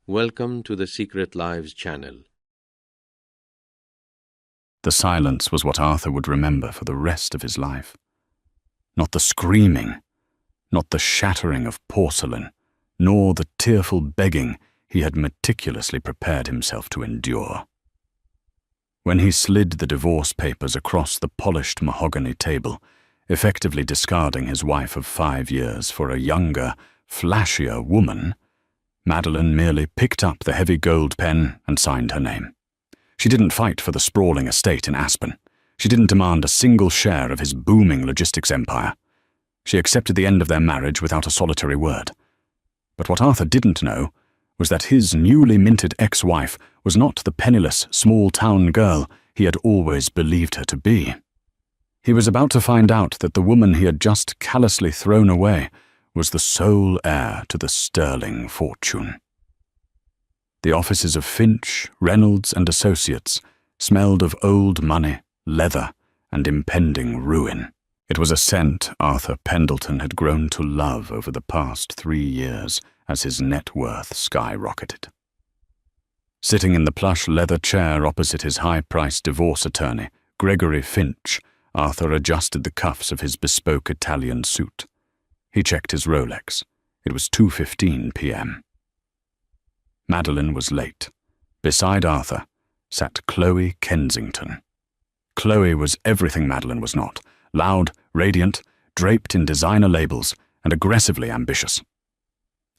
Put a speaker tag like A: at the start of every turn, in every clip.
A: Welcome to the Secret Lives channel.
B: The silence was what Arthur would remember for the rest of his life. Not the screaming, not the shattering of porcelain, nor the tearful begging he had meticulously prepared himself to endure. When he slid the divorce papers across the polished mahogany table, effectively discarding his wife of 5 years for a younger, flashier woman, Madeline merely picked up the heavy gold pen and signed her name. She didn't fight for the sprawling estate in Aspen. She didn't demand a single share of his booming logistics empire. She accepted the end of their marriage without a solitary word. But what Arthur didn't know was that his newly minted ex-wife was not the penniless, small-town girl he had always believed her to be. He was about to find out that the woman he had just callously thrown away was the sole heir to the sterling fortune. The offices of Finch, Reynolds and Associates smelled of old money, leather, and impending ruin. It was a scent Arthur Pendleton had grown to love over the past 3 years as his net worth skyrocketed. Sitting in the plush leather chair opposite his high-priced divorce attorney, Gregory Finch, Arthur adjusted the cuffs of his bespoke Italian suit. He checked his Rolex. It was 2:15 p.m. Madeline was late. Beside Arthur sat Chloe Kensington. Chloe was everything Madeline was not: loud, radiant, draped in designer labels, and aggressively ambitious.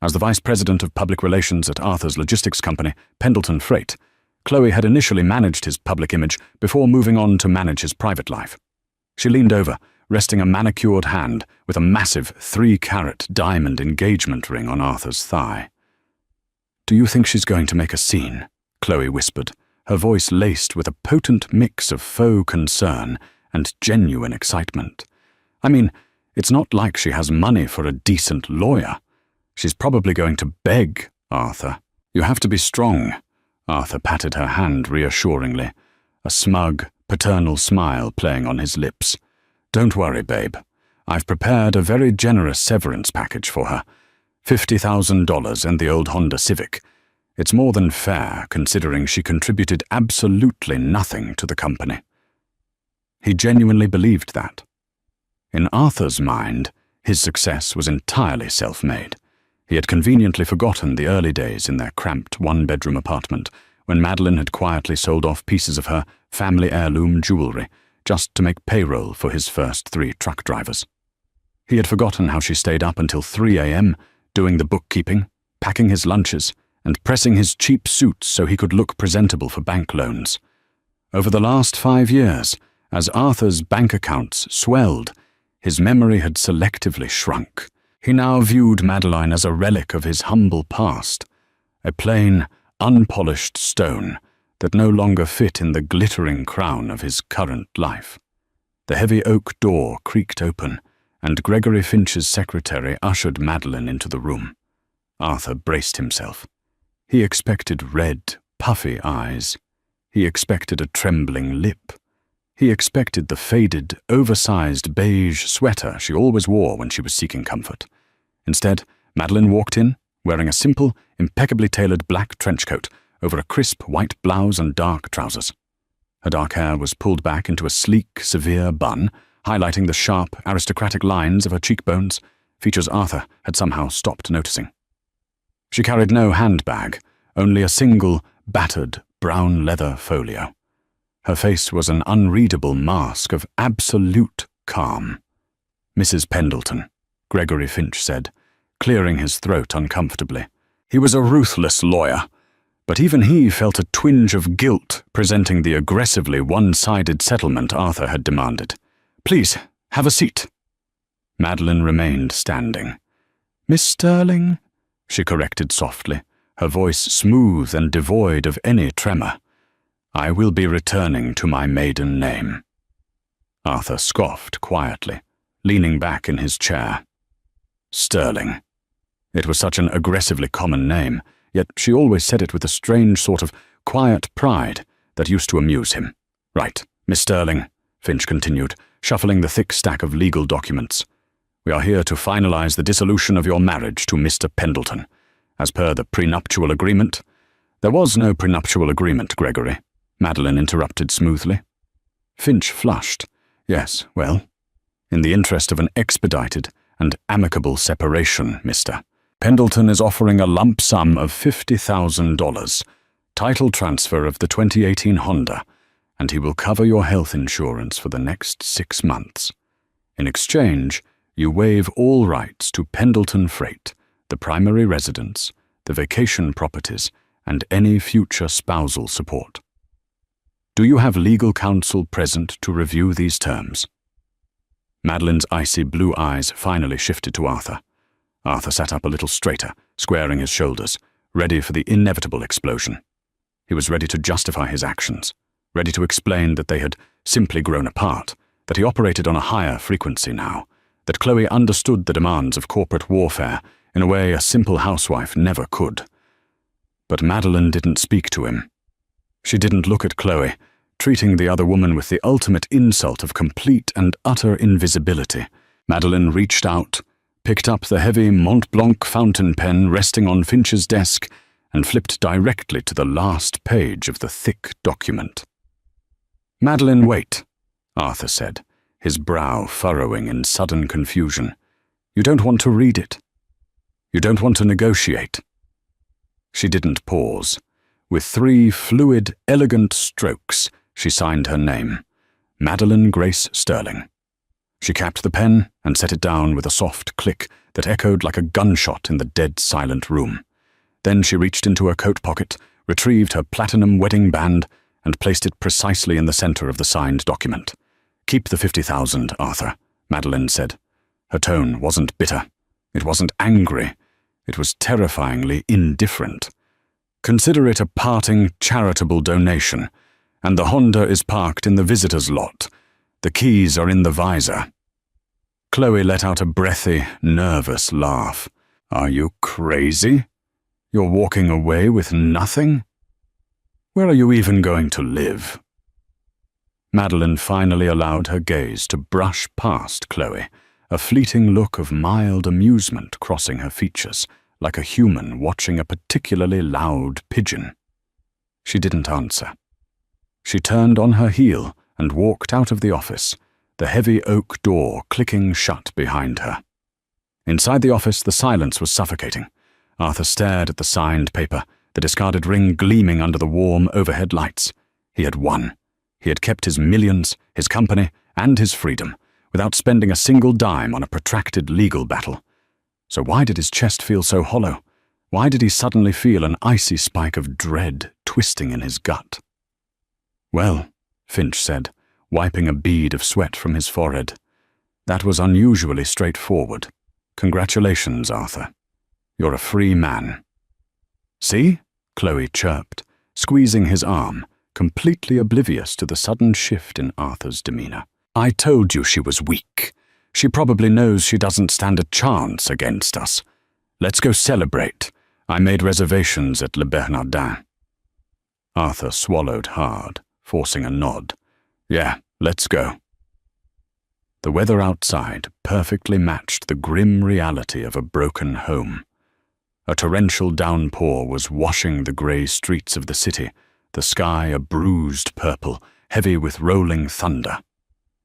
B: As the vice president of public relations at Arthur's logistics company, Pendleton Freight, Chloe had initially managed his public image before moving on to manage his private life. She leaned over, resting a manicured hand with a massive 3-carat diamond engagement ring on Arthur's thigh. "Do you think she's going to make a scene?" Chloe whispered, her voice laced with a potent mix of faux concern and genuine excitement. "I mean, it's not like she has money for a decent lawyer. She's probably going to beg, Arthur. You have to be strong." Arthur patted her hand reassuringly, a smug, paternal smile playing on his lips. "Don't worry, babe. I've prepared a very generous severance package for her. $50,000 and the old Honda Civic. It's more than fair, considering she contributed absolutely nothing to the company." He genuinely believed that. In Arthur's mind, his success was entirely self-made. He had conveniently forgotten the early days in their cramped one-bedroom apartment, when Madeline had quietly sold off pieces of her family heirloom jewelry just to make payroll for his first 3 truck drivers. He had forgotten how she stayed up until 3 a.m., doing the bookkeeping, packing his lunches, and pressing his cheap suits so he could look presentable for bank loans. Over the last 5 years, as Arthur's bank accounts swelled, his memory had selectively shrunk. He now viewed Madeline as a relic of his humble past, a plain, unpolished stone that no longer fit in the glittering crown of his current life. The heavy oak door creaked open, and Gregory Finch's secretary ushered Madeline into the room. Arthur braced himself. He expected red, puffy eyes. He expected a trembling lip. He expected the faded, oversized beige sweater she always wore when she was seeking comfort. Instead, Madeline walked in, wearing a simple, impeccably tailored black trench coat over a crisp white blouse and dark trousers. Her dark hair was pulled back into a sleek, severe bun, highlighting the sharp, aristocratic lines of her cheekbones, features Arthur had somehow stopped noticing. She carried no handbag, only a single, battered, brown leather folio. Her face was an unreadable mask of absolute calm. "Mrs. Pendleton," Gregory Finch said, clearing his throat uncomfortably. He was a ruthless lawyer, but even he felt a twinge of guilt presenting the aggressively one-sided settlement Arthur had demanded. "Please, have a seat." Madeline remained standing. "Miss Sterling," she corrected softly, her voice smooth and devoid of any tremor. "I will be returning to my maiden name." Arthur scoffed quietly, leaning back in his chair. Sterling. It was such an aggressively common name, yet she always said it with a strange sort of quiet pride that used to amuse him. "Right, Miss Sterling," Finch continued, shuffling the thick stack of legal documents. "We are here to finalize the dissolution of your marriage to Mr. Pendleton, as per the prenuptial agreement. There was no prenuptial agreement, Gregory, Madeline interrupted smoothly. Finch flushed. Yes, well, in the interest of an expedited and amicable separation, mister, Pendleton is offering a lump sum of $50,000, title transfer of the 2018 Honda, and he will cover your health insurance for the next 6 months. In exchange, you waive all rights to Pendleton Freight, the primary residence, the vacation properties, and any future spousal support. Do you have legal counsel present to review these terms? Madeline's icy blue eyes finally shifted to Arthur. Arthur sat up a little straighter, squaring his shoulders, ready for the inevitable explosion. He was ready to justify his actions, ready to explain that they had simply grown apart, that he operated on a higher frequency now, that Chloe understood the demands of corporate warfare in a way a simple housewife never could. But Madeline didn't speak to him. She didn't look at Chloe, treating the other woman with the ultimate insult of complete and utter invisibility. Madeline reached out, picked up the heavy Mont Blanc fountain pen resting on Finch's desk, and flipped directly to the last page of the thick document. "Madeline, wait," Arthur said, his brow furrowing in sudden confusion. "You don't want to read it. You don't want to negotiate." She didn't pause. With 3 fluid, elegant strokes, she signed her name, Madeline Grace Sterling. She capped the pen and set it down with a soft click that echoed like a gunshot in the dead silent room. Then she reached into her coat pocket, retrieved her platinum wedding band, and placed it precisely in the center of the signed document. "Keep the 50,000, Arthur," Madeline said. Her tone wasn't bitter. It wasn't angry. It was terrifyingly indifferent. "Consider it a parting charitable donation, and the Honda is parked in the visitor's lot. The keys are in the visor." Chloe let out a breathy, nervous laugh. "Are you crazy? You're walking away with nothing? Where are you even going to live?" Madeline finally allowed her gaze to brush past Chloe, a fleeting look of mild amusement crossing her features, like a human watching a particularly loud pigeon. She didn't answer. She turned on her heel and walked out of the office, the heavy oak door clicking shut behind her. Inside the office, the silence was suffocating. Arthur stared at the signed paper, the discarded ring gleaming under the warm overhead lights. He had won. He had kept his millions, his company, and his freedom, without spending a single dime on a protracted legal battle. So why did his chest feel so hollow? Why did he suddenly feel an icy spike of dread twisting in his gut? "Well," Finch said, wiping a bead of sweat from his forehead, "that was unusually straightforward. Congratulations, Arthur. You're a free man." "See?" Chloe chirped, squeezing his arm, completely oblivious to the sudden shift in Arthur's demeanor. "I told you she was weak. She probably knows she doesn't stand a chance against us. Let's go celebrate. I made reservations at Le Bernardin." Arthur swallowed hard, forcing a nod. "Yeah, let's go." The weather outside perfectly matched the grim reality of a broken home. A torrential downpour was washing the grey streets of the city, the sky a bruised purple, heavy with rolling thunder.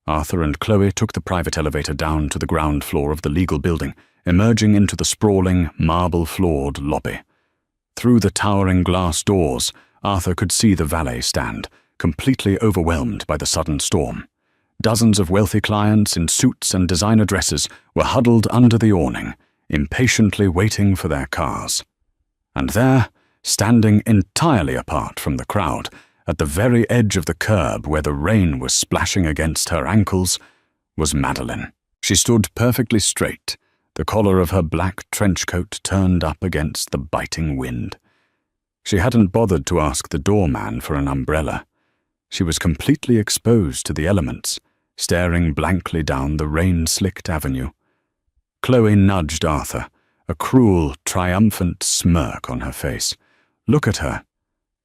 B: Arthur and Chloe took the private elevator down to the ground floor of the legal building, emerging into the sprawling, marble-floored lobby. Through the towering glass doors, Arthur could see the valet stand, completely overwhelmed by the sudden storm. Dozens of wealthy clients in suits and designer dresses were huddled under the awning, impatiently waiting for their cars. And there, standing entirely apart from the crowd, at the very edge of the curb where the rain was splashing against her ankles, was Madeline. She stood perfectly straight, the collar of her black trench coat turned up against the biting wind. She hadn't bothered to ask the doorman for an umbrella. She was completely exposed to the elements, staring blankly down the rain-slicked avenue. Chloe nudged Arthur, a cruel, triumphant smirk on her face. "Look at her,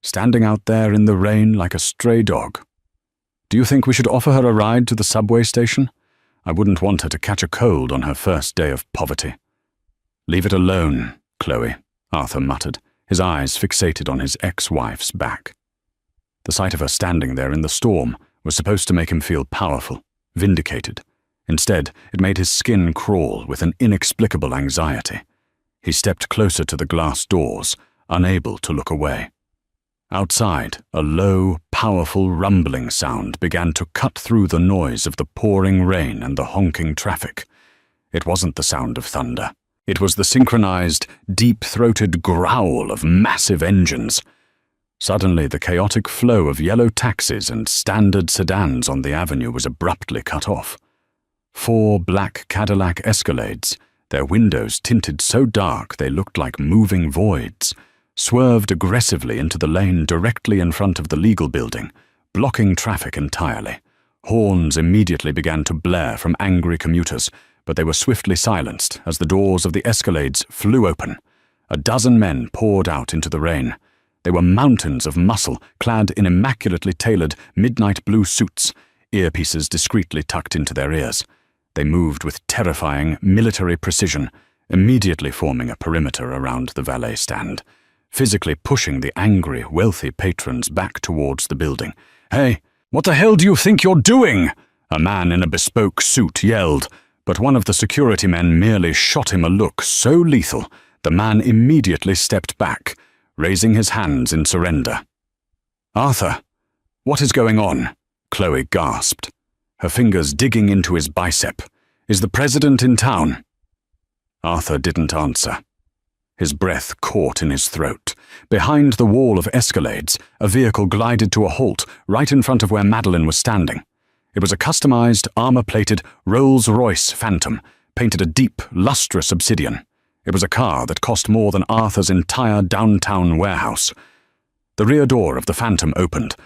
B: standing out there in the rain like a stray dog. Do you think we should offer her a ride to the subway station? I wouldn't want her to catch a cold on her first day of poverty." "Leave it alone, Chloe," Arthur muttered, his eyes fixated on his ex-wife's back. The sight of her standing there in the storm was supposed to make him feel powerful, vindicated. Instead, it made his skin crawl with an inexplicable anxiety. He stepped closer to the glass doors, unable to look away. Outside, a low, powerful rumbling sound began to cut through the noise of the pouring rain and the honking traffic. It wasn't the sound of thunder. It was the synchronized, deep-throated growl of massive engines. Suddenly, the chaotic flow of yellow taxis and standard sedans on the avenue was abruptly cut off. 4 black Cadillac Escalades, their windows tinted so dark they looked like moving voids, swerved aggressively into the lane directly in front of the legal building, blocking traffic entirely. Horns immediately began to blare from angry commuters, but they were swiftly silenced as the doors of the Escalades flew open. A dozen men poured out into the rain. They were mountains of muscle, clad in immaculately tailored midnight blue suits, earpieces discreetly tucked into their ears. They moved with terrifying military precision, immediately forming a perimeter around the valet stand, physically pushing the angry, wealthy patrons back towards the building. "Hey, what the hell do you think you're doing?" a man in a bespoke suit yelled, but one of the security men merely shot him a look so lethal the man immediately stepped back, raising his hands in surrender. "Arthur, what is going on?" Chloe gasped, her fingers digging into his bicep. "Is the president in town?" Arthur didn't answer. His breath caught in his throat. Behind the wall of Escalades, a vehicle glided to a halt right in front of where Madeline was standing. It was a customized, armor-plated Rolls-Royce Phantom, painted a deep, lustrous obsidian. It was a car that cost more than Arthur's entire downtown warehouse. The rear door of the Phantom opened.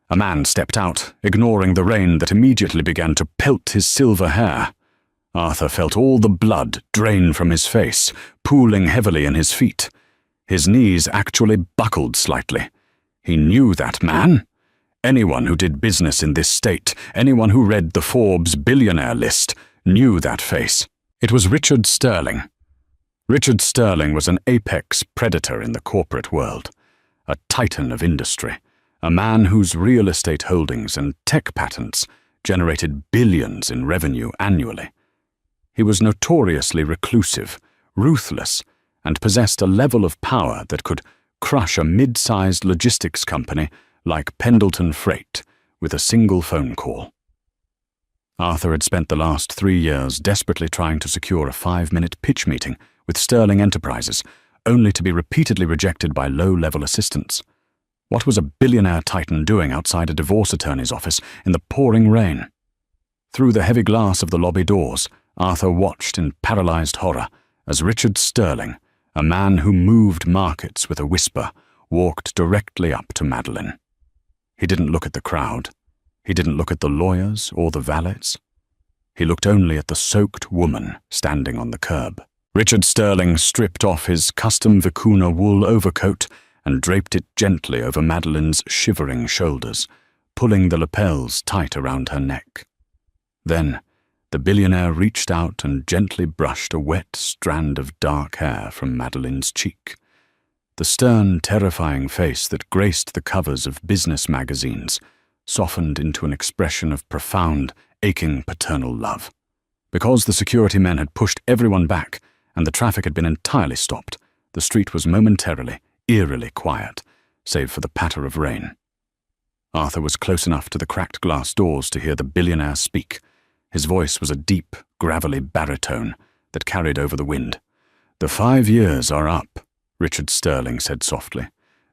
B: A man stepped out, ignoring the rain that immediately began to pelt his silver hair. Arthur felt all the blood drain from his face, pooling heavily in his feet. His knees actually buckled slightly. He knew that man. Anyone who did business in this state, anyone who read the Forbes billionaire list, knew that face. It was Richard Sterling. Richard Sterling was an apex predator in the corporate world, a titan of industry, a man whose real estate holdings and tech patents generated billions in revenue annually. He was notoriously reclusive, ruthless, and possessed a level of power that could crush a mid-sized logistics company like Pendleton Freight with a single phone call. Arthur had spent the last 3 years desperately trying to secure a 5-minute pitch meeting with Sterling Enterprises, only to be repeatedly rejected by low-level assistants. What was a billionaire titan doing outside a divorce attorney's office in the pouring rain? Through the heavy glass of the lobby doors, Arthur watched in paralyzed horror as Richard Sterling, a man who moved markets with a whisper, walked directly up to Madeline. He didn't look at the crowd. He didn't look at the lawyers or the valets. He looked only at the soaked woman standing on the curb. Richard Sterling stripped off his custom vicuna wool overcoat and draped it gently over Madeline's shivering shoulders, pulling the lapels tight around her neck. Then, the billionaire reached out and gently brushed a wet strand of dark hair from Madeline's cheek. The stern, terrifying face that graced the covers of business magazines softened into an expression of profound, aching paternal love. Because the security men had pushed everyone back and the traffic had been entirely stopped, the street was momentarily, eerily quiet, save for the patter of rain. Arthur was close enough to the cracked glass doors to hear the billionaire speak. His voice was a deep, gravelly baritone that carried over the wind. "The 5 years are up," Richard Sterling said softly.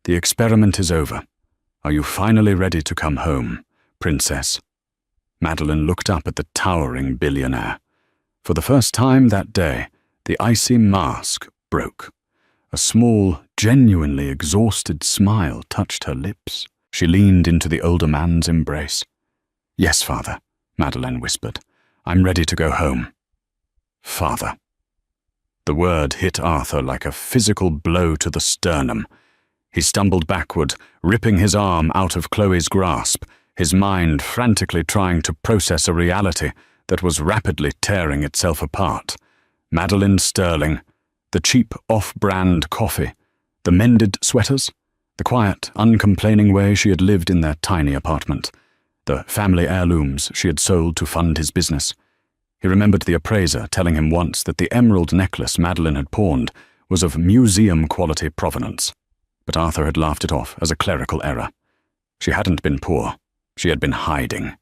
B: "The experiment is over. Are you finally ready to come home, princess?" Madeline looked up at the towering billionaire. For the first time that day, the icy mask broke. A small, genuinely exhausted smile touched her lips. She leaned into the older man's embrace. "Yes, father," Madeline whispered. "I'm ready to go home." "Father." The word hit Arthur like a physical blow to the sternum. He stumbled backward, ripping his arm out of Chloe's grasp, his mind frantically trying to process a reality that was rapidly tearing itself apart. Madeline Sterling, the cheap off-brand coffee, The mended sweaters, the quiet, uncomplaining way she had lived in their tiny apartment, the family heirlooms she had sold to fund his business. He remembered the appraiser telling him once that the emerald necklace Madeline had pawned was of museum-quality provenance, but Arthur had laughed it off as a clerical error. She hadn't been poor. She had been hiding.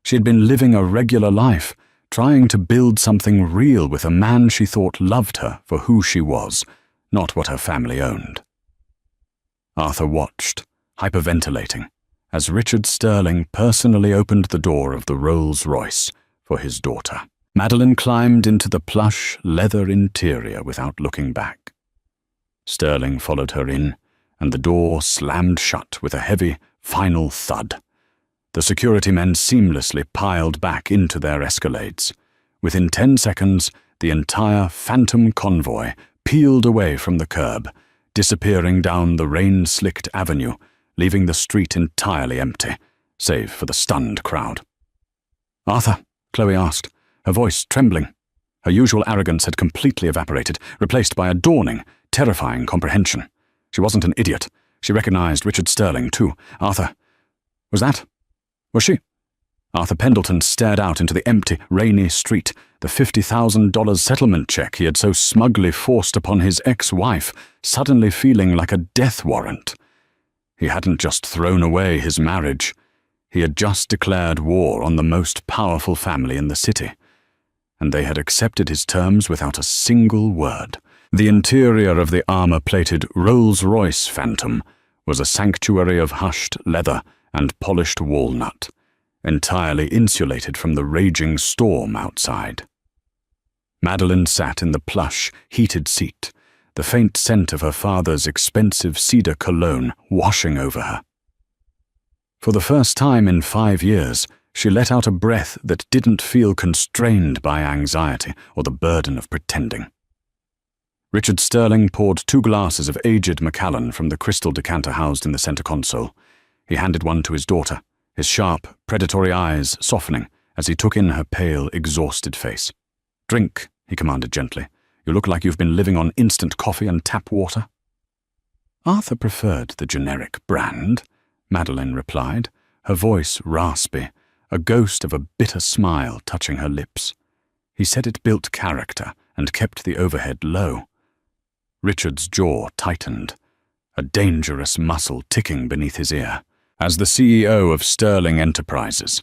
B: She had been living a regular life, trying to build something real with a man she thought loved her for who she was, not what her family owned. Arthur watched, hyperventilating, as Richard Sterling personally opened the door of the Rolls-Royce for his daughter. Madeline climbed into the plush, leather interior without looking back. Sterling followed her in, and the door slammed shut with a heavy, final thud. The security men seamlessly piled back into their Escalades. Within 10 seconds, the entire phantom convoy peeled away from the curb, disappearing down the rain-slicked avenue, leaving the street entirely empty, save for the stunned crowd. "Arthur?" Chloe asked, her voice trembling. Her usual arrogance had completely evaporated, replaced by a dawning, terrifying comprehension. She wasn't an idiot. She recognized Richard Sterling, too. "Arthur, was she?" Arthur Pendleton stared out into the empty, rainy street, the $50,000 settlement check he had so smugly forced upon his ex-wife, suddenly feeling like a death warrant. He hadn't just thrown away his marriage. He had just declared war on the most powerful family in the city, and they had accepted his terms without a single word. The interior of the armor-plated Rolls-Royce Phantom was a sanctuary of hushed leather and polished walnut, entirely insulated from the raging storm outside. Madeline sat in the plush, heated seat, the faint scent of her father's expensive cedar cologne washing over her. For the first time in 5 years, she let out a breath that didn't feel constrained by anxiety or the burden of pretending. Richard Sterling poured 2 glasses of aged Macallan from the crystal decanter housed in the center console. He handed one to his daughter, his sharp, predatory eyes softening as he took in her pale, exhausted face. "Drink," he commanded gently. "You look like you've been living on instant coffee and tap water." Arthur preferred the generic brand, Madeline replied, her voice raspy, a ghost of a bitter smile touching her lips. He said it built character and kept the overhead low. Richard's jaw tightened, a dangerous muscle ticking beneath his ear. As the CEO of Sterling Enterprises,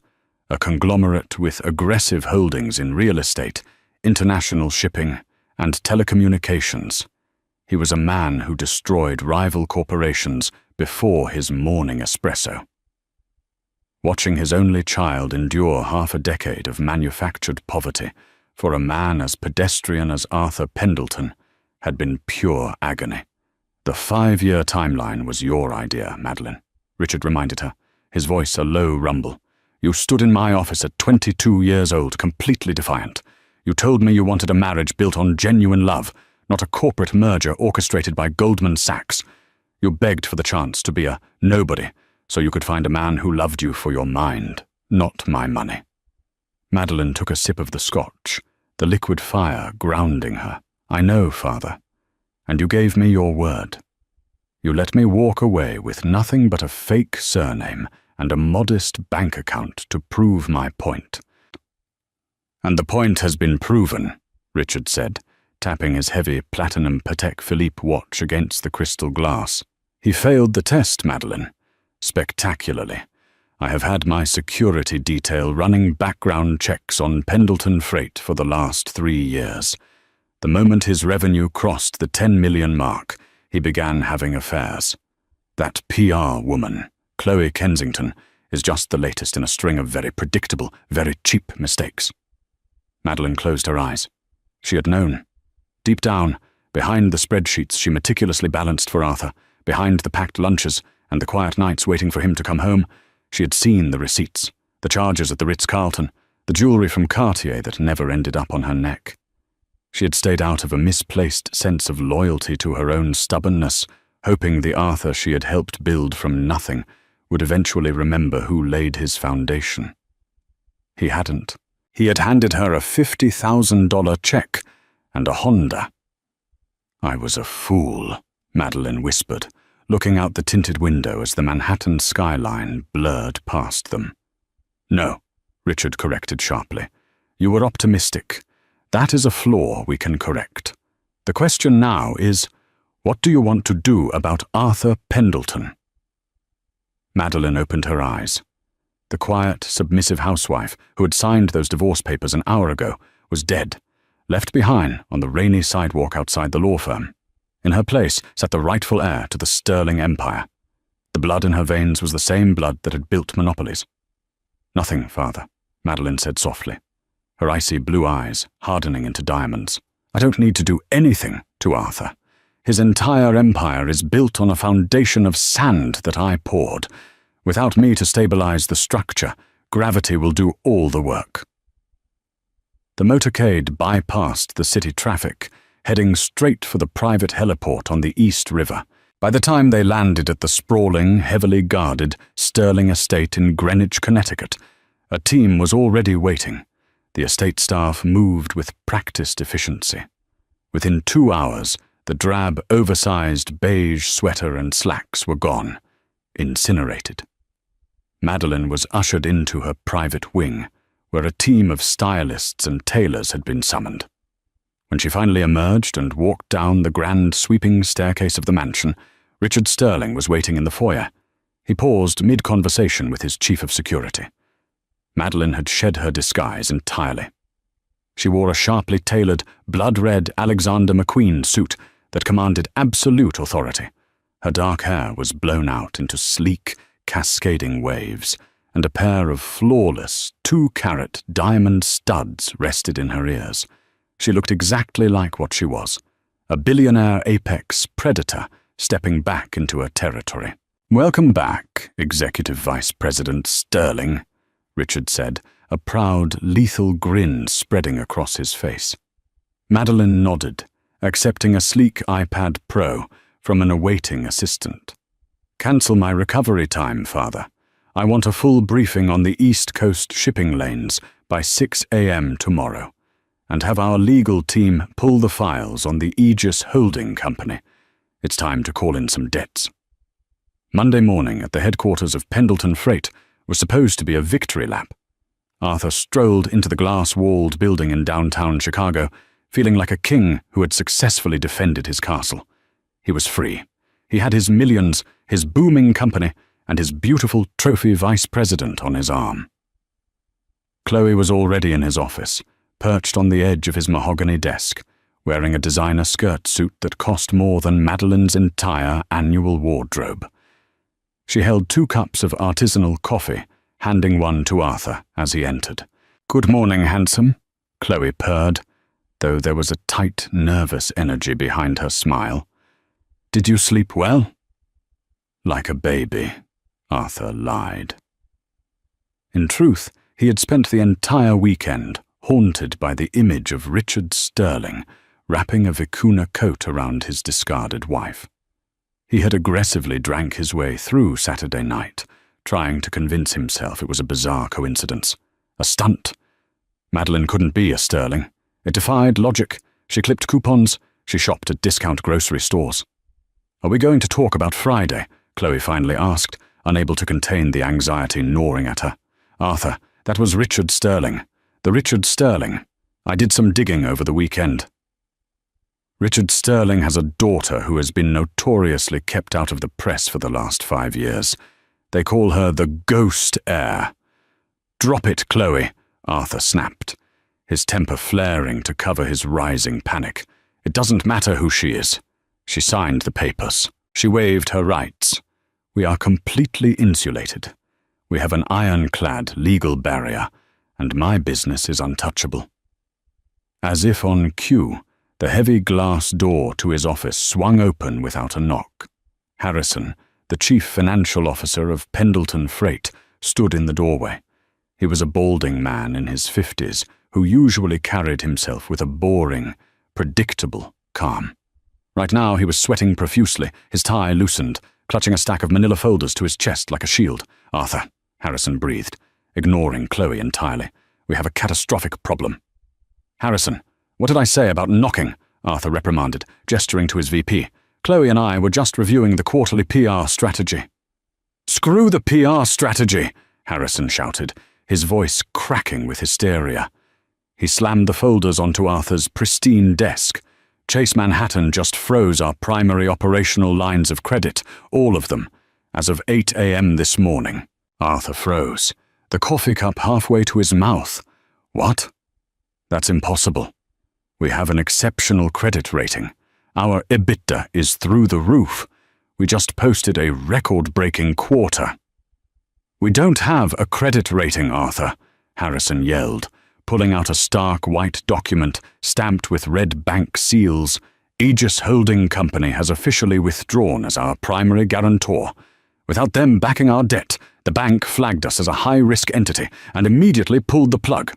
B: a conglomerate with aggressive holdings in real estate, international shipping, and telecommunications, he was a man who destroyed rival corporations before his morning espresso. Watching his only child endure half a decade of manufactured poverty for a man as pedestrian as Arthur Pendleton had been pure agony. "The 5-year timeline was your idea, Madeline," Richard reminded her, his voice a low rumble. "You stood in my office at 22 years old, completely defiant. You told me you wanted a marriage built on genuine love, not a corporate merger orchestrated by Goldman Sachs. You begged for the chance to be a nobody, so you could find a man who loved you for your mind, not my money." Madeline took a sip of the scotch, the liquid fire grounding her. "I know, Father, and you gave me your word. You let me walk away with nothing but a fake surname and a modest bank account to prove my point." "And the point has been proven," Richard said, tapping his heavy platinum Patek Philippe watch against the crystal glass. "He failed the test, Madeline. Spectacularly. I have had my security detail running background checks on Pendleton Freight for the last 3 years. The moment his revenue crossed the 10 million mark, he began having affairs. That PR woman, Chloe Kensington, is just the latest in a string of very predictable, very cheap mistakes." Madeline closed her eyes. She had known. Deep down, behind the spreadsheets she meticulously balanced for Arthur, behind the packed lunches and the quiet nights waiting for him to come home, she had seen the receipts, the charges at the Ritz-Carlton, the jewelry from Cartier that never ended up on her neck. She had stayed out of a misplaced sense of loyalty to her own stubbornness, hoping the Arthur she had helped build from nothing would eventually remember who laid his foundation. He hadn't. He had handed her a $50,000 check and a Honda. "I was a fool," Madeline whispered, looking out the tinted window as the Manhattan skyline blurred past them. No, Richard corrected sharply. You were optimistic. That is a flaw we can correct. The question now is, what do you want to do about Arthur Pendleton? Madeline opened her eyes. The quiet, submissive housewife who had signed those divorce papers an hour ago was dead, left behind on the rainy sidewalk outside the law firm. In her place sat the rightful heir to the Sterling Empire. The blood in her veins was the same blood that had built monopolies. Nothing, Father, Madeline said softly, her icy blue eyes hardening into diamonds. I don't need to do anything to Arthur. His entire empire is built on a foundation of sand that I poured. Without me to stabilize the structure, gravity will do all the work. The motorcade bypassed the city traffic, heading straight for the private heliport on the East River. By the time they landed at the sprawling, heavily guarded Sterling estate in Greenwich, Connecticut, a team was already waiting. The estate staff moved with practiced efficiency. Within 2 hours, the drab, oversized beige sweater and slacks were gone, incinerated. Madeline was ushered into her private wing, where a team of stylists and tailors had been summoned. When she finally emerged and walked down the grand sweeping staircase of the mansion, Richard Sterling was waiting in the foyer. He paused mid-conversation with his chief of security. Madeline had shed her disguise entirely. She wore a sharply tailored, blood-red Alexander McQueen suit that commanded absolute authority. Her dark hair was blown out into sleek, cascading waves, and a pair of flawless, 2-carat diamond studs rested in her ears. She looked exactly like what she was, a billionaire apex predator stepping back into her territory. Welcome back, Executive Vice President Sterling, Richard said, a proud, lethal grin spreading across his face. Madeline nodded, accepting a sleek iPad Pro from an awaiting assistant. Cancel my recovery time, Father. I want a full briefing on the East Coast shipping lanes by 6 a.m. tomorrow, and have our legal team pull the files on the Aegis Holding Company. It's time to call in some debts. Monday morning at the headquarters of Pendleton Freight was supposed to be a victory lap. Arthur strolled into the glass-walled building in downtown Chicago, feeling like a king who had successfully defended his castle. He was free. He had his millions, his booming company, and his beautiful trophy vice president on his arm. Chloe was already in his office, perched on the edge of his mahogany desk, wearing a designer skirt suit that cost more than Madeline's entire annual wardrobe. She held 2 cups of artisanal coffee, handing one to Arthur as he entered. "Good morning, handsome," Chloe purred, though there was a tight, nervous energy behind her smile. "Did you sleep well?" "Like a baby," Arthur lied. In truth, he had spent the entire weekend haunted by the image of Richard Sterling wrapping a vicuna coat around his discarded wife. He had aggressively drank his way through Saturday night, trying to convince himself it was a bizarre coincidence. A stunt. Madeline couldn't be a Sterling. It defied logic. She clipped coupons. She shopped at discount grocery stores. "Are we going to talk about Friday?" Chloe finally asked, unable to contain the anxiety gnawing at her. "Arthur, that was Richard Sterling. The Richard Sterling. I did some digging over the weekend." Richard Sterling has a daughter who has been notoriously kept out of the press for the last 5 years. They call her the Ghost Heir. "Drop it, Chloe," Arthur snapped, his temper flaring to cover his rising panic. "It doesn't matter who she is. She signed the papers. She waived her rights. We are completely insulated. We have an ironclad legal barrier, and my business is untouchable." As if on cue, the heavy glass door to his office swung open without a knock. Harrison, the chief financial officer of Pendleton Freight, stood in the doorway. He was a balding man in his 50s who usually carried himself with a boring, predictable calm. Right now he was sweating profusely, his tie loosened, clutching a stack of manila folders to his chest like a shield. "Arthur," Harrison breathed, ignoring Chloe entirely. "We have a catastrophic problem." "Harrison, what did I say about knocking?" Arthur reprimanded, gesturing to his VP. Chloe and I were just reviewing the quarterly PR strategy." "Screw the PR strategy," Harrison shouted, his voice cracking with hysteria. He slammed the folders onto Arthur's pristine desk. Chase Manhattan just froze our primary operational lines of credit, all of them, as of 8 a.m. this morning. Arthur froze, the coffee cup halfway to his mouth. "What? That's impossible. We have an exceptional credit rating. Our EBITDA is through the roof. We just posted a record-breaking quarter." "We don't have a credit rating, Arthur," Harrison yelled, pulling out a stark white document stamped with red bank seals. "Aegis Holding Company has officially withdrawn as our primary guarantor. Without them backing our debt, the bank flagged us as a high-risk entity and immediately pulled the plug."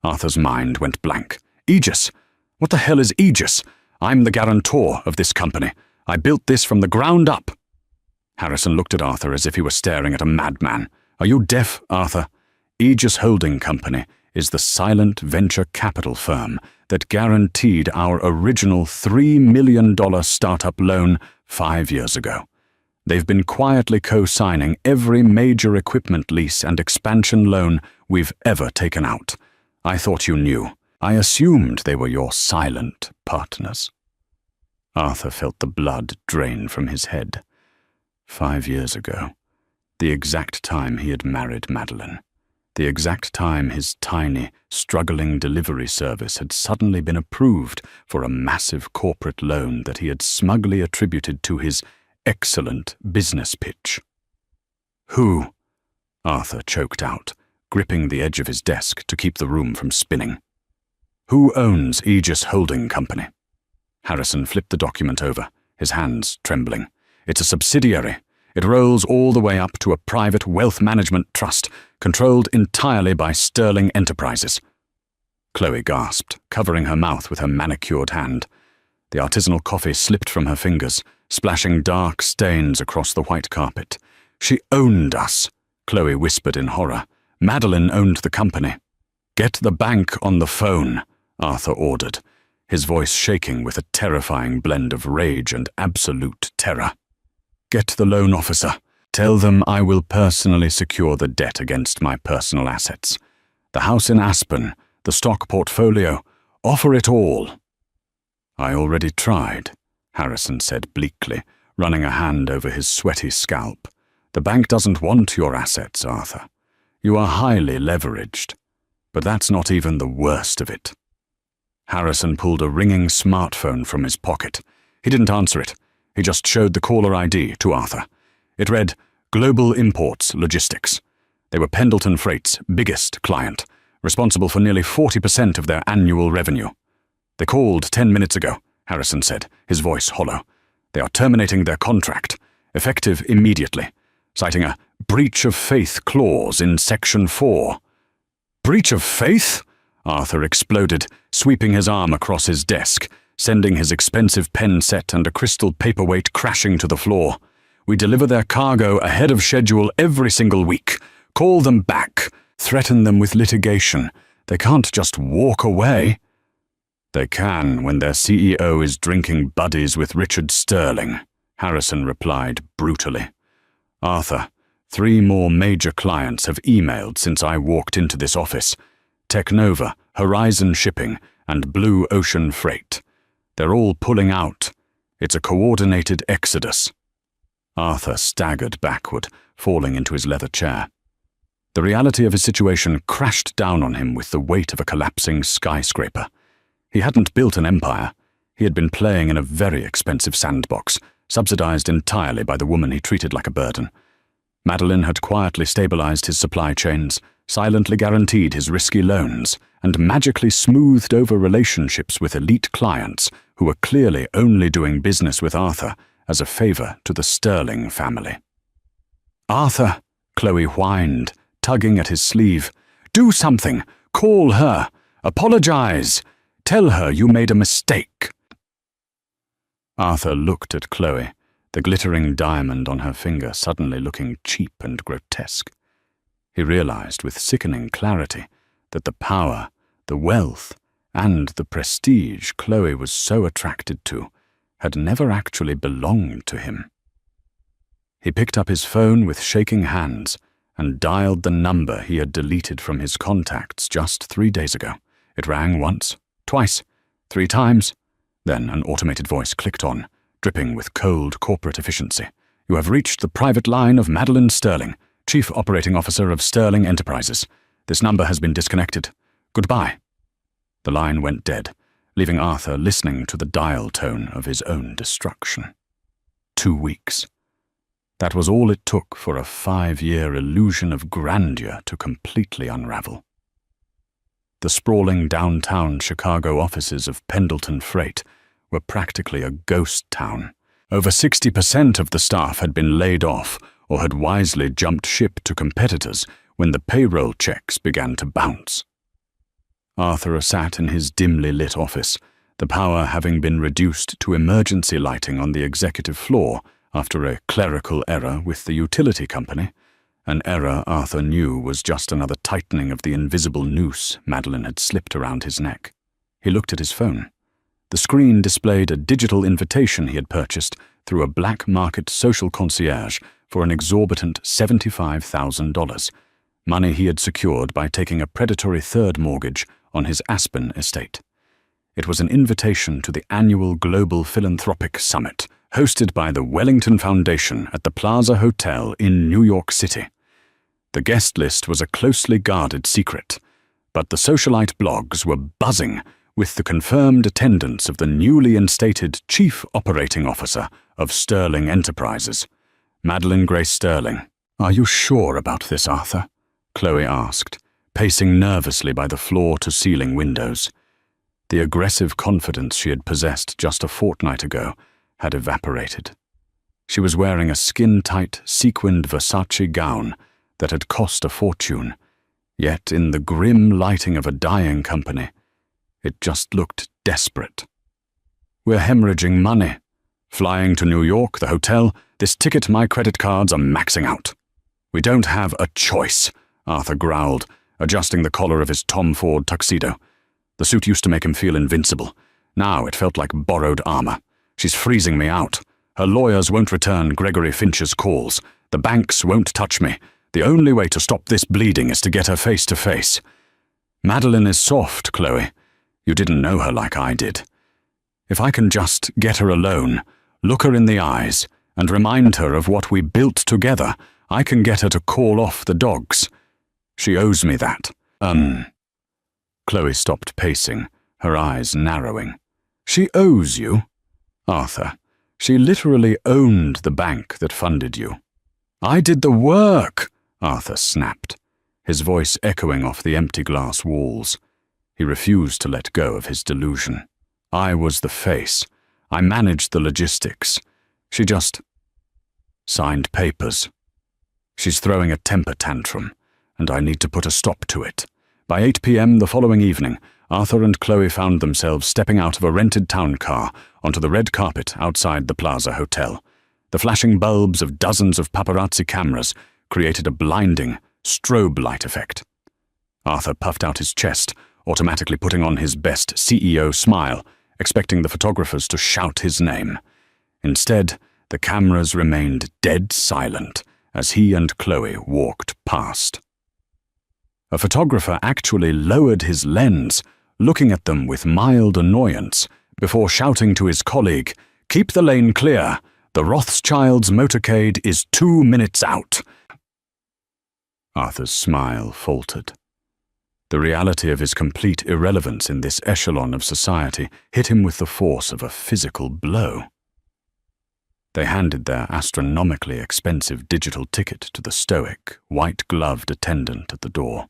B: Arthur's mind went blank. "Aegis? What the hell is Aegis? I'm the guarantor of this company. I built this from the ground up." Harrison looked at Arthur as if he were staring at a madman. "Are you deaf, Arthur? Aegis Holding Company is the silent venture capital firm that guaranteed our original $3 million startup loan 5 years ago. They've been quietly co-signing every major equipment lease and expansion loan we've ever taken out. I thought you knew. I assumed they were your silent partners." Arthur felt the blood drain from his head. 5 years ago, the exact time he had married Madeline. The exact time his tiny, struggling delivery service had suddenly been approved for a massive corporate loan that he had smugly attributed to his excellent business pitch. "Who?" Arthur choked out, gripping the edge of his desk to keep the room from spinning. "Who owns Aegis Holding Company?" Harrison flipped the document over, his hands trembling. "It's a subsidiary. It rolls all the way up to a private wealth management trust, controlled entirely by Sterling Enterprises." Chloe gasped, covering her mouth with her manicured hand. The artisanal coffee slipped from her fingers, splashing dark stains across the white carpet. "She owned us," Chloe whispered in horror. "Madeline owned the company." "Get the bank on the phone," Arthur ordered, his voice shaking with a terrifying blend of rage and absolute terror. "Get the loan officer. Tell them I will personally secure the debt against my personal assets. The house in Aspen, the stock portfolio, offer it all." "I already tried," Harrison said bleakly, running a hand over his sweaty scalp. "The bank doesn't want your assets, Arthur. You are highly leveraged. But that's not even the worst of it." Harrison pulled a ringing smartphone from his pocket. He didn't answer it. He just showed the caller ID to Arthur. It read, "Global Imports Logistics." They were Pendleton Freight's biggest client, responsible for nearly 40% of their annual revenue. "They called 10 minutes ago," Harrison said, his voice hollow. "They are terminating their contract, effective immediately, citing a breach of faith clause in Section 4. "Breach of faith?" Arthur exploded, sweeping his arm across his desk, sending his expensive pen set and a crystal paperweight crashing to the floor. "We deliver their cargo ahead of schedule every single week. Call them back. Threaten them with litigation. They can't just walk away." "They can when their CEO is drinking buddies with Richard Sterling," Harrison replied brutally. "Arthur, 3 more major clients have emailed since I walked into this office. Technova, Horizon Shipping, and Blue Ocean Freight. They're all pulling out. It's a coordinated exodus." Arthur staggered backward, falling into his leather chair. The reality of his situation crashed down on him with the weight of a collapsing skyscraper. He hadn't built an empire. He had been playing in a very expensive sandbox, subsidized entirely by the woman he treated like a burden. Madeline had quietly stabilized his supply chains, silently guaranteed his risky loans, and magically smoothed over relationships with elite clients who were clearly only doing business with Arthur as a favor to the Sterling family. "Arthur," Chloe whined, tugging at his sleeve. "Do something. Call her. Apologize. Tell her you made a mistake." Arthur looked at Chloe, the glittering diamond on her finger suddenly looking cheap and grotesque. He realized with sickening clarity that the power, the wealth, and the prestige Chloe was so attracted to had never actually belonged to him. He picked up his phone with shaking hands and dialed the number he had deleted from his contacts just 3 days ago. It rang once, twice, 3 times. Then an automated voice clicked on, dripping with cold corporate efficiency. "You have reached the private line of Madeline Sterling, Chief Operating Officer of Sterling Enterprises. This number has been disconnected. Goodbye." The line went dead, leaving Arthur listening to the dial tone of his own destruction. 2 weeks. That was all it took for a 5-year illusion of grandeur to completely unravel. The sprawling downtown Chicago offices of Pendleton Freight were practically a ghost town. Over 60% of the staff had been laid off or had wisely jumped ship to competitors when the payroll checks began to bounce. Arthur sat in his dimly lit office, the power having been reduced to emergency lighting on the executive floor after a clerical error with the utility company, an error Arthur knew was just another tightening of the invisible noose Madeline had slipped around his neck. He looked at his phone. The screen displayed a digital invitation he had purchased through a black market social concierge for an exorbitant $75,000, money he had secured by taking a predatory third mortgage on his Aspen estate. It was an invitation to the annual Global Philanthropic Summit, hosted by the Wellington Foundation at the Plaza Hotel in New York City. The guest list was a closely guarded secret, but the socialite blogs were buzzing with the confirmed attendance of the newly instated Chief Operating Officer of Sterling Enterprises, Madeline Grace Sterling. "Are you sure about this, Arthur?" Chloe asked, pacing nervously by the floor-to-ceiling windows. The aggressive confidence she had possessed just a fortnight ago had evaporated. She was wearing a skin-tight, sequined Versace gown that had cost a fortune, yet in the grim lighting of a dying company, it just looked desperate. "We're hemorrhaging money. Flying to New York, the hotel, this ticket my credit cards are maxing out." "We don't have a choice," Arthur growled, adjusting the collar of his Tom Ford tuxedo. The suit used to make him feel invincible. Now it felt like borrowed armor. "She's freezing me out. Her lawyers won't return Gregory Finch's calls. The banks won't touch me. The only way to stop this bleeding is to get her face to face." "Madeline is soft, Chloe. You didn't know her like I did. If I can just get her alone, look her in the eyes, and remind her of what we built together, I can get her to call off the dogs. She owes me that." Chloe stopped pacing, her eyes narrowing. "She owes you?" "Arthur, she literally owned the bank that funded you." "I did the work," Arthur snapped, his voice echoing off the empty glass walls. He refused to let go of his delusion. "I was the face. I managed the logistics. She just signed papers. She's throwing a temper tantrum, and I need to put a stop to it." By 8 p.m. the following evening, Arthur and Chloe found themselves stepping out of a rented town car onto the red carpet outside the Plaza Hotel. The flashing bulbs of dozens of paparazzi cameras created a blinding, strobe light effect. Arthur puffed out his chest, automatically putting on his best CEO smile, expecting the photographers to shout his name. Instead, the cameras remained dead silent as he and Chloe walked past. A photographer actually lowered his lens, looking at them with mild annoyance, before shouting to his colleague, "Keep the lane clear. The Rothschilds' motorcade is 2 minutes out." Arthur's smile faltered. The reality of his complete irrelevance in this echelon of society hit him with the force of a physical blow. They handed their astronomically expensive digital ticket to the stoic, white-gloved attendant at the door.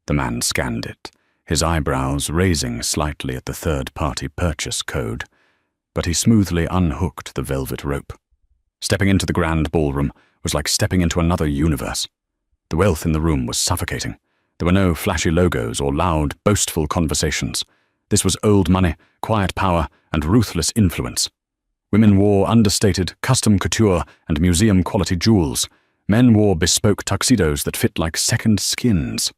B: The man scanned it, his eyebrows raising slightly at the third-party purchase code, but he smoothly unhooked the velvet rope. Stepping into the grand ballroom was like stepping into another universe. The wealth in the room was suffocating. There were no flashy logos or loud, boastful conversations. This was old money, quiet power, and ruthless influence. Women wore understated, custom couture and museum-quality jewels. Men wore bespoke tuxedos that fit like second skins.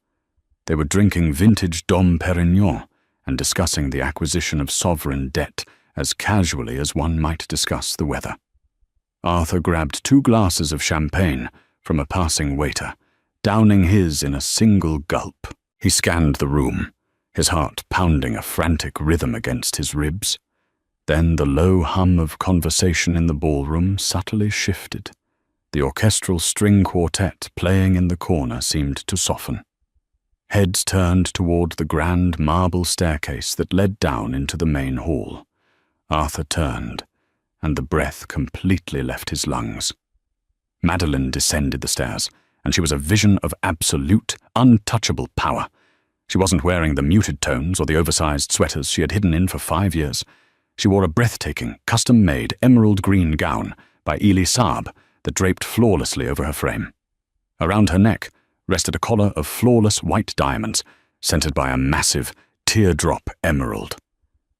B: They were drinking vintage Dom Perignon and discussing the acquisition of sovereign debt as casually as one might discuss the weather. Arthur grabbed 2 glasses of champagne from a passing waiter, downing his in a single gulp. He scanned the room, his heart pounding a frantic rhythm against his ribs. Then the low hum of conversation in the ballroom subtly shifted. The orchestral string quartet playing in the corner seemed to soften. Heads turned toward the grand marble staircase that led down into the main hall. Arthur turned, and the breath completely left his lungs. Madeline descended the stairs, and she was a vision of absolute, untouchable power. She wasn't wearing the muted tones or the oversized sweaters she had hidden in for 5 years. She wore a breathtaking, custom-made emerald green gown by Elie Saab that draped flawlessly over her frame. Around her neck rested a collar of flawless white diamonds, centered by a massive, teardrop emerald.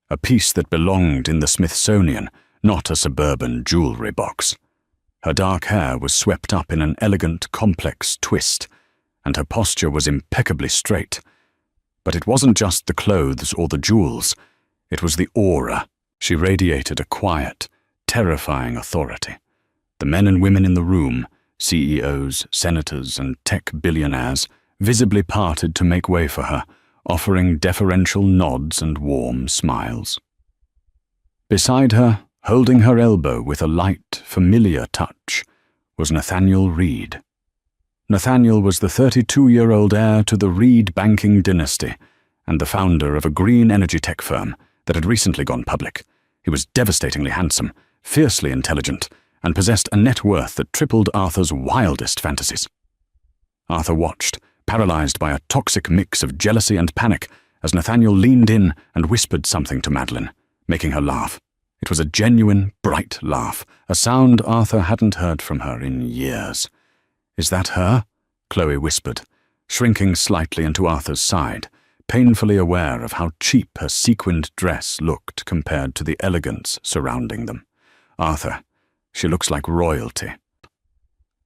B: A piece that belonged in the Smithsonian, not a suburban jewelry box. Her dark hair was swept up in an elegant, complex twist, and her posture was impeccably straight. But it wasn't just the clothes or the jewels, it was the aura. She radiated a quiet, terrifying authority. The men and women in the room, CEOs, senators, and tech billionaires, visibly parted to make way for her, offering deferential nods and warm smiles. Beside her, holding her elbow with a light, familiar touch, was Nathaniel Reed. Nathaniel was the 32-year-old heir to the Reed banking dynasty and the founder of a green energy tech firm that had recently gone public. He was devastatingly handsome, fiercely intelligent, and possessed a net worth that tripled Arthur's wildest fantasies. Arthur watched, paralyzed by a toxic mix of jealousy and panic, as Nathaniel leaned in and whispered something to Madeline, making her laugh. It was a genuine, bright laugh, a sound Arthur hadn't heard from her in years. "Is that her?" Chloe whispered, shrinking slightly into Arthur's side, painfully aware of how cheap her sequined dress looked compared to the elegance surrounding them. "Arthur, she looks like royalty."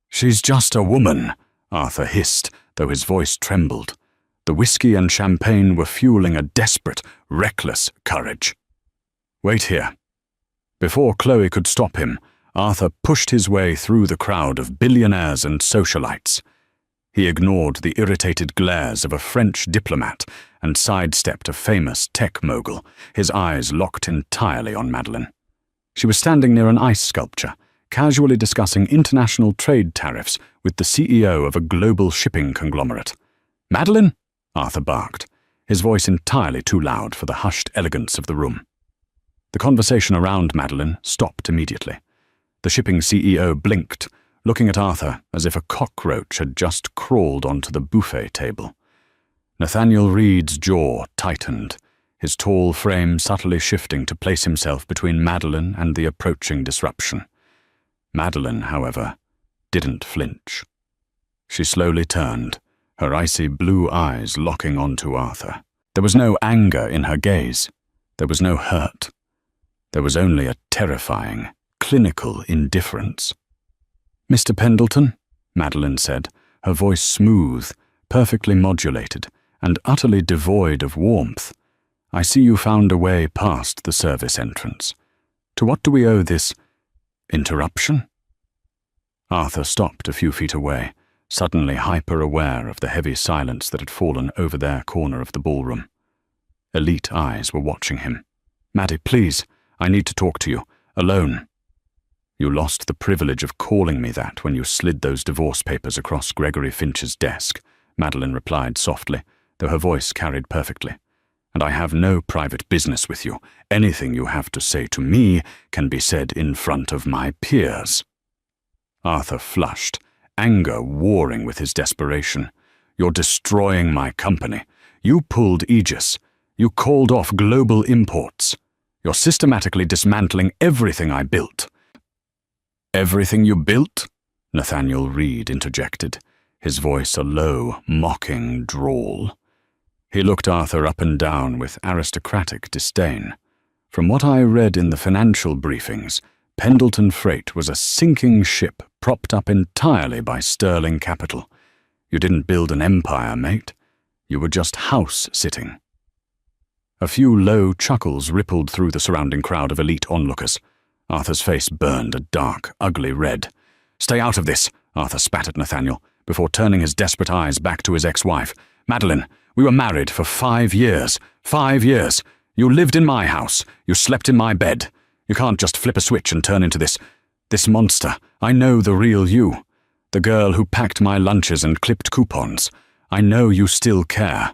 B: "She's just a woman," Arthur hissed, though his voice trembled. The whiskey and champagne were fueling a desperate, reckless courage. "Wait here." Before Chloe could stop him, Arthur pushed his way through the crowd of billionaires and socialites. He ignored the irritated glares of a French diplomat and sidestepped a famous tech mogul, his eyes locked entirely on Madeline. She was standing near an ice sculpture, casually discussing international trade tariffs with the CEO of a global shipping conglomerate. "Madeline?" Arthur barked, his voice entirely too loud for the hushed elegance of the room. The conversation around Madeline stopped immediately. The shipping CEO blinked, looking at Arthur as if a cockroach had just crawled onto the buffet table. Nathaniel Reed's jaw tightened, his tall frame subtly shifting to place himself between Madeline and the approaching disruption. Madeline, however, didn't flinch. She slowly turned, her icy blue eyes locking onto Arthur. There was no anger in her gaze. There was no hurt. There was only a terrifying, clinical indifference. "Mr. Pendleton," Madeline said, her voice smooth, perfectly modulated, and utterly devoid of warmth. "I see you found a way past the service entrance. To what do we owe this interruption?" Arthur stopped a few feet away, suddenly hyper-aware of the heavy silence that had fallen over their corner of the ballroom. Elite eyes were watching him. "Maddie, please, I need to talk to you, alone." "You lost the privilege of calling me that when you slid those divorce papers across Gregory Finch's desk," Madeline replied softly, though her voice carried perfectly. "And I have no private business with you. Anything you have to say to me can be said in front of my peers." Arthur flushed, anger warring with his desperation. "You're destroying my company. You pulled Aegis. You called off global imports. You're systematically dismantling everything I built." "Everything you built?" Nathaniel Reed interjected, his voice a low, mocking drawl. He looked Arthur up and down with aristocratic disdain. "From what I read in the financial briefings, Pendleton Freight was a sinking ship propped up entirely by sterling capital. You didn't build an empire, mate. You were just house-sitting." A few low chuckles rippled through the surrounding crowd of elite onlookers. Arthur's face burned a dark, ugly red. "Stay out of this," Arthur spat at Nathaniel, before turning his desperate eyes back to his ex-wife. "Madeline, we were married for 5 years. 5 years. You lived in my house. You slept in my bed. You can't just flip a switch and turn into this monster. I know the real you. The girl who packed my lunches and clipped coupons. I know you still care."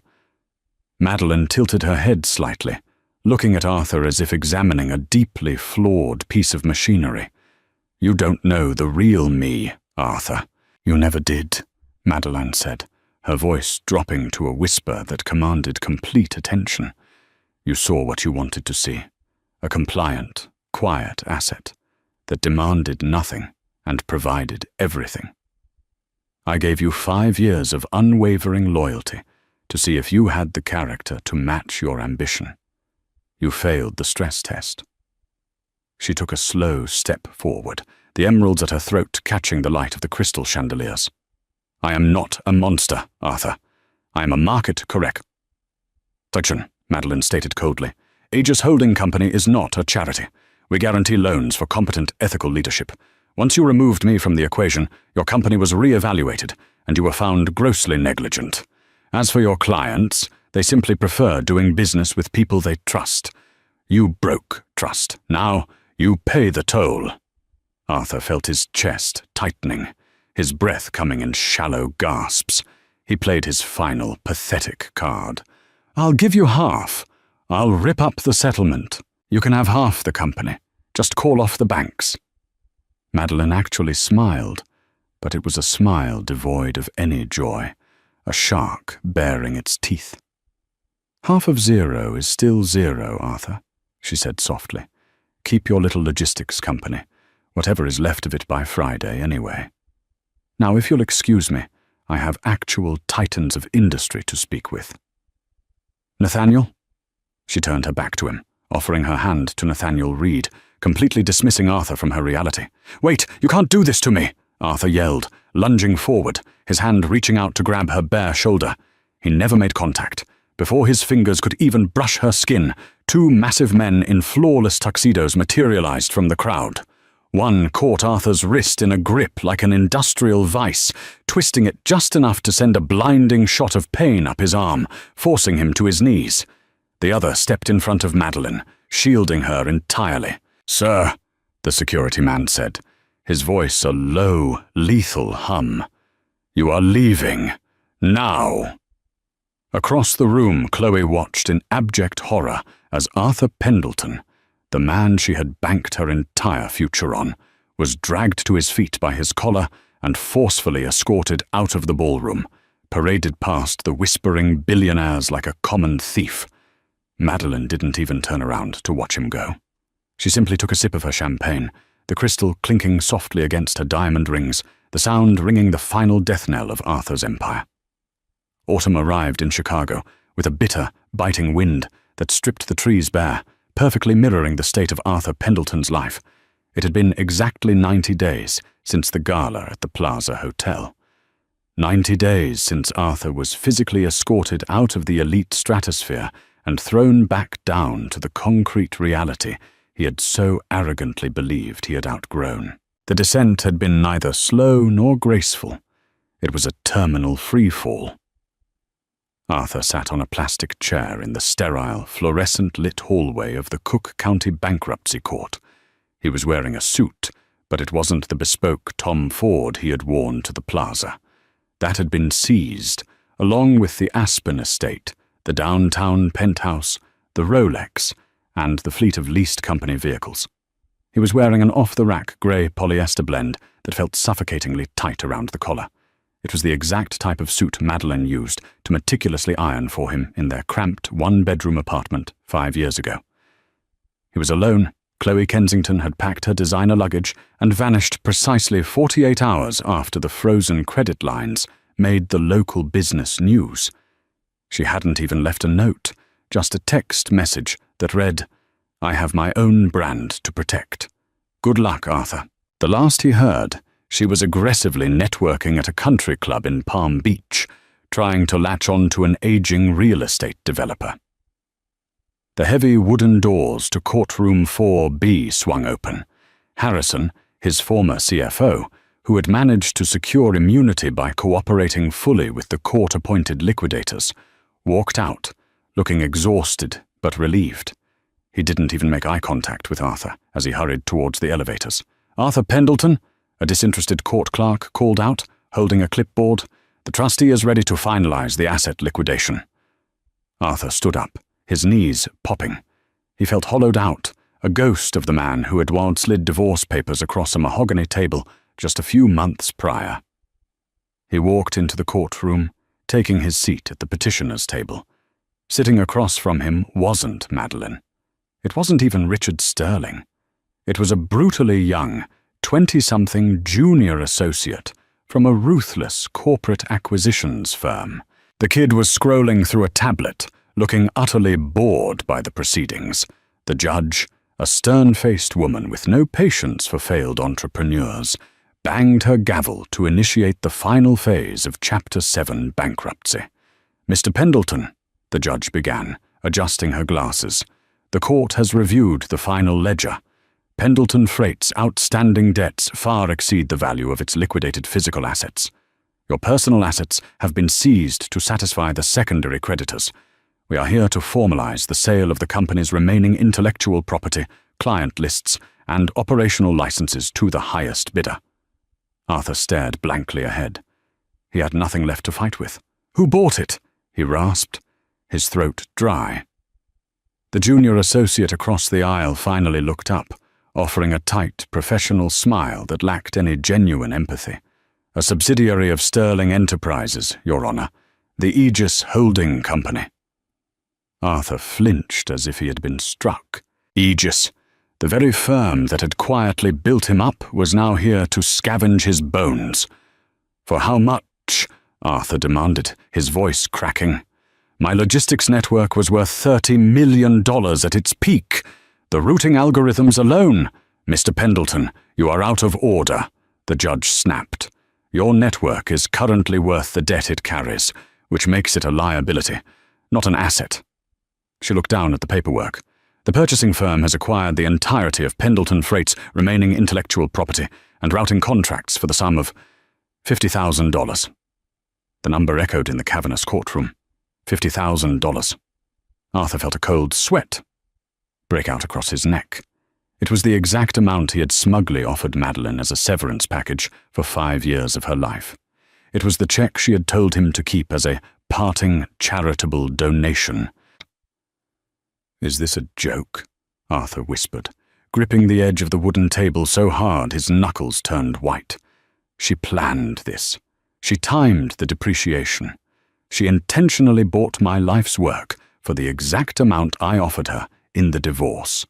B: Madeline tilted her head slightly, looking at Arthur as if examining a deeply flawed piece of machinery. "You don't know the real me, Arthur." "You never did," Madeline said, her voice dropping to a whisper that commanded complete attention. "You saw what you wanted to see. A compliant, quiet asset that demanded nothing and provided everything. I gave you 5 years of unwavering loyalty to see if you had the character to match your ambition. You failed the stress test." She took a slow step forward, the emeralds at her throat catching the light of the crystal chandeliers. "I am not a monster, Arthur. I am a market correct." "Section," Madeline stated coldly. "Aegis Holding Company is not a charity. We guarantee loans for competent ethical leadership. Once you removed me from the equation, your company was re-evaluated, and you were found grossly negligent. As for your clients, they simply prefer doing business with people they trust. You broke trust. Now you pay the toll." Arthur felt his chest tightening, his breath coming in shallow gasps. He played his final, pathetic card. "I'll give you half. I'll rip up the settlement. You can have half the company. Just call off the banks." Madeline actually smiled, but it was a smile devoid of any joy, a shark baring its teeth. "Half of 0 is still 0, Arthur," she said softly. "Keep your little logistics company, whatever is left of it by Friday anyway. Now, if you'll excuse me, I have actual titans of industry to speak with." "Nathaniel?" She turned her back to him, offering her hand to Nathaniel Reed, completely dismissing Arthur from her reality. "Wait, you can't do this to me!" Arthur yelled, lunging forward, his hand reaching out to grab her bare shoulder. He never made contact. Before his fingers could even brush her skin, 2 massive men in flawless tuxedos materialized from the crowd. One caught Arthur's wrist in a grip like an industrial vice, twisting it just enough to send a blinding shot of pain up his arm, forcing him to his knees. The other stepped in front of Madeline, shielding her entirely. "Sir," the security man said, his voice a low, lethal hum. "You are leaving. Now." Across the room, Chloe watched in abject horror as Arthur Pendleton, the man she had banked her entire future on, was dragged to his feet by his collar and forcefully escorted out of the ballroom, paraded past the whispering billionaires like a common thief. Madeline didn't even turn around to watch him go. She simply took a sip of her champagne, the crystal clinking softly against her diamond rings, the sound ringing the final death knell of Arthur's empire. Autumn arrived in Chicago, with a bitter, biting wind that stripped the trees bare, perfectly mirroring the state of Arthur Pendleton's life. It had been exactly 90 days since the gala at the Plaza Hotel. 90 days since Arthur was physically escorted out of the elite stratosphere and thrown back down to the concrete reality he had so arrogantly believed he had outgrown. The descent had been neither slow nor graceful. It was a terminal free-fall. Arthur sat on a plastic chair in the sterile, fluorescent-lit hallway of the Cook County Bankruptcy Court. He was wearing a suit, but it wasn't the bespoke Tom Ford he had worn to the plaza. That had been seized, along with the Aspen estate, the downtown penthouse, the Rolex, and the fleet of leased company vehicles. He was wearing an off-the-rack grey polyester blend that felt suffocatingly tight around the collar. It was the exact type of suit Madeline used to meticulously iron for him in their cramped one-bedroom apartment 5 years ago. He was alone. Chloe Kensington had packed her designer luggage and vanished precisely 48 hours after the frozen credit lines made the local business news. She hadn't even left a note, just a text message that read, "I have my own brand to protect. Good luck, Arthur." The last he heard, she was aggressively networking at a country club in Palm Beach, trying to latch on to an aging real estate developer. The heavy wooden doors to courtroom 4B swung open. Harrison, his former CFO, who had managed to secure immunity by cooperating fully with the court-appointed liquidators, walked out, looking exhausted but relieved. He didn't even make eye contact with Arthur as he hurried towards the elevators. "Arthur Pendleton," a disinterested court clerk called out, holding a clipboard. "The trustee is ready to finalize the asset liquidation." Arthur stood up, his knees popping. He felt hollowed out, a ghost of the man who had slid divorce papers across a mahogany table just a few months prior. He walked into the courtroom, taking his seat at the petitioner's table. Sitting across from him wasn't Madeline. It wasn't even Richard Sterling. It was a brutally young, 20-something junior associate from a ruthless corporate acquisitions firm. The kid was scrolling through a tablet, looking utterly bored by the proceedings. The judge, a stern-faced woman with no patience for failed entrepreneurs, banged her gavel to initiate the final phase of Chapter 7 bankruptcy. "Mr. Pendleton," the judge began, adjusting her glasses, "the court has reviewed the final ledger. Pendleton Freight's outstanding debts far exceed the value of its liquidated physical assets. Your personal assets have been seized to satisfy the secondary creditors. We are here to formalize the sale of the company's remaining intellectual property, client lists, and operational licenses to the highest bidder." Arthur stared blankly ahead. He had nothing left to fight with. "Who bought it?" he rasped, his throat dry. The junior associate across the aisle finally looked up, offering a tight, professional smile that lacked any genuine empathy. "A subsidiary of Sterling Enterprises, Your Honor, the Aegis Holding Company." Arthur flinched as if he had been struck. Aegis, the very firm that had quietly built him up, was now here to scavenge his bones. "For how much?" Arthur demanded, his voice cracking. "My logistics network was worth $30 million at its peak. The routing algorithms alone—" "Mr. Pendleton, you are out of order," the judge snapped. "Your network is currently worth the debt it carries, which makes it a liability, not an asset." She looked down at the paperwork. "The purchasing firm has acquired the entirety of Pendleton Freight's remaining intellectual property and routing contracts for the sum of $50,000. The number echoed in the cavernous courtroom. $50,000. Arthur felt a cold sweat break out across his neck. It was the exact amount he had smugly offered Madeline as a severance package for 5 years of her life. It was the check she had told him to keep as a parting charitable donation. "Is this a joke?" Arthur whispered, gripping the edge of the wooden table so hard his knuckles turned white. She planned this. She timed the depreciation. She intentionally bought my life's work for the exact amount I offered her in the divorce.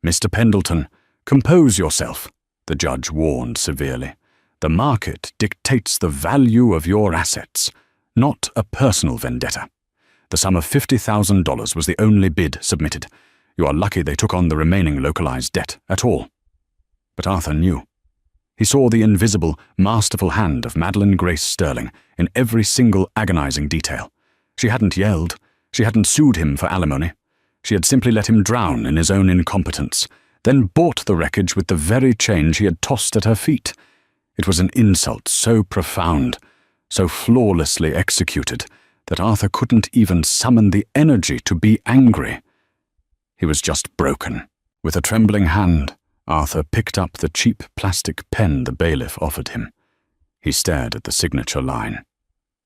B: "Mr. Pendleton, compose yourself," the judge warned severely. "The market dictates the value of your assets, not a personal vendetta. The sum of $50,000 was the only bid submitted. You are lucky they took on the remaining localized debt at all." But Arthur knew. He saw the invisible, masterful hand of Madeline Grace Sterling in every single agonizing detail. She hadn't yelled. She hadn't sued him for alimony. She had simply let him drown in his own incompetence, then bought the wreckage with the very change he had tossed at her feet. It was an insult so profound, so flawlessly executed, that Arthur couldn't even summon the energy to be angry. He was just broken. With a trembling hand, Arthur picked up the cheap plastic pen the bailiff offered him. He stared at the signature line.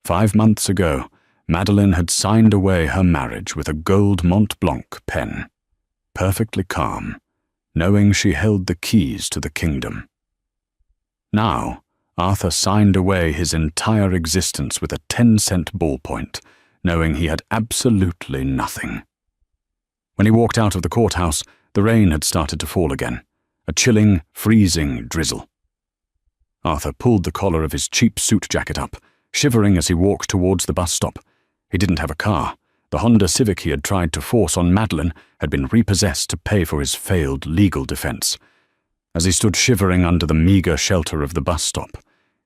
B: 5 months ago, Madeline had signed away her marriage with a gold Mont Blanc pen, perfectly calm, knowing she held the keys to the kingdom. Now, Arthur signed away his entire existence with a 10-cent ballpoint, knowing he had absolutely nothing. When he walked out of the courthouse, the rain had started to fall again, a chilling, freezing drizzle. Arthur pulled the collar of his cheap suit jacket up, shivering as he walked towards the bus stop. He didn't have a car. The Honda Civic he had tried to force on Madeline had been repossessed to pay for his failed legal defense. As he stood shivering under the meager shelter of the bus stop,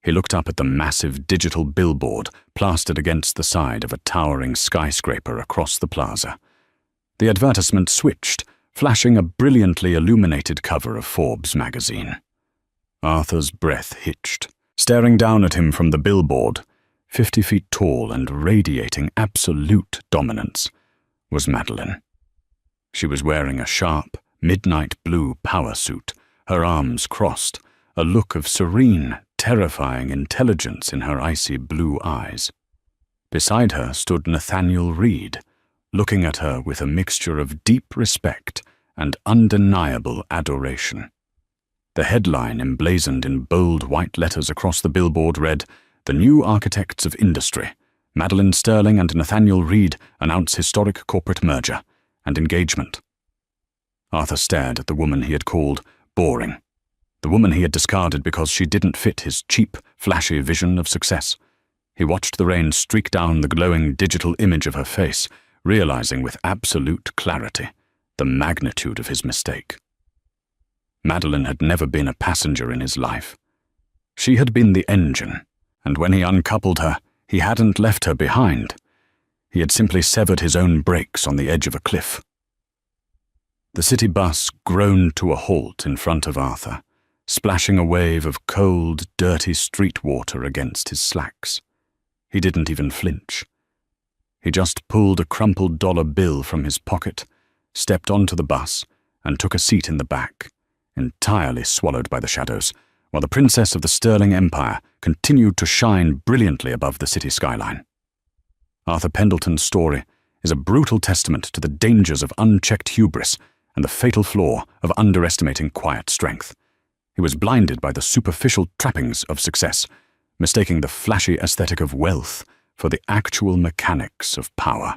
B: he looked up at the massive digital billboard plastered against the side of a towering skyscraper across the plaza. The advertisement switched, flashing a brilliantly illuminated cover of Forbes magazine. Arthur's breath hitched. Staring down at him from the billboard, 50 feet tall and radiating absolute dominance, was Madeline. She was wearing a sharp, midnight blue power suit, her arms crossed, a look of serene, terrifying intelligence in her icy blue eyes. Beside her stood Nathaniel Reed, looking at her with a mixture of deep respect and undeniable adoration. The headline, emblazoned in bold white letters across the billboard, read, "The New Architects of Industry. Madeline Sterling and Nathaniel Reed announce historic corporate merger and engagement." Arthur stared at the woman he had called boring, the woman he had discarded because she didn't fit his cheap, flashy vision of success. He watched the rain streak down the glowing digital image of her face, realizing with absolute clarity the magnitude of his mistake. Madeline had never been a passenger in his life. She had been the engine, and when he uncoupled her, he hadn't left her behind. He had simply severed his own brakes on the edge of a cliff. The city bus groaned to a halt in front of Arthur, splashing a wave of cold, dirty street water against his slacks. He didn't even flinch. He just pulled a crumpled dollar bill from his pocket, stepped onto the bus, and took a seat in the back, entirely swallowed by the shadows, while the princess of the Sterling Empire continued to shine brilliantly above the city skyline. Arthur Pendleton's story is a brutal testament to the dangers of unchecked hubris and the fatal flaw of underestimating quiet strength. He was blinded by the superficial trappings of success, mistaking the flashy aesthetic of wealth for the actual mechanics of power.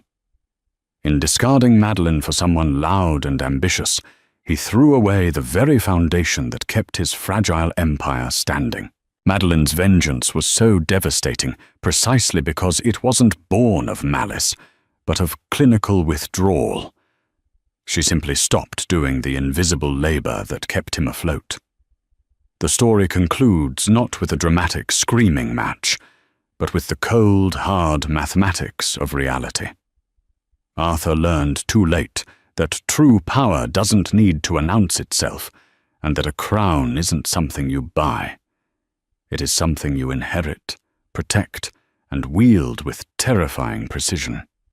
B: In discarding Madeline for someone loud and ambitious, he threw away the very foundation that kept his fragile empire standing. Madeline's vengeance was so devastating precisely because it wasn't born of malice, but of clinical withdrawal. She simply stopped doing the invisible labor that kept him afloat. The story concludes not with a dramatic screaming match, but with the cold, hard mathematics of reality. Arthur learned too late that true power doesn't need to announce itself, and that a crown isn't something you buy. It is something you inherit, protect, and wield with terrifying precision.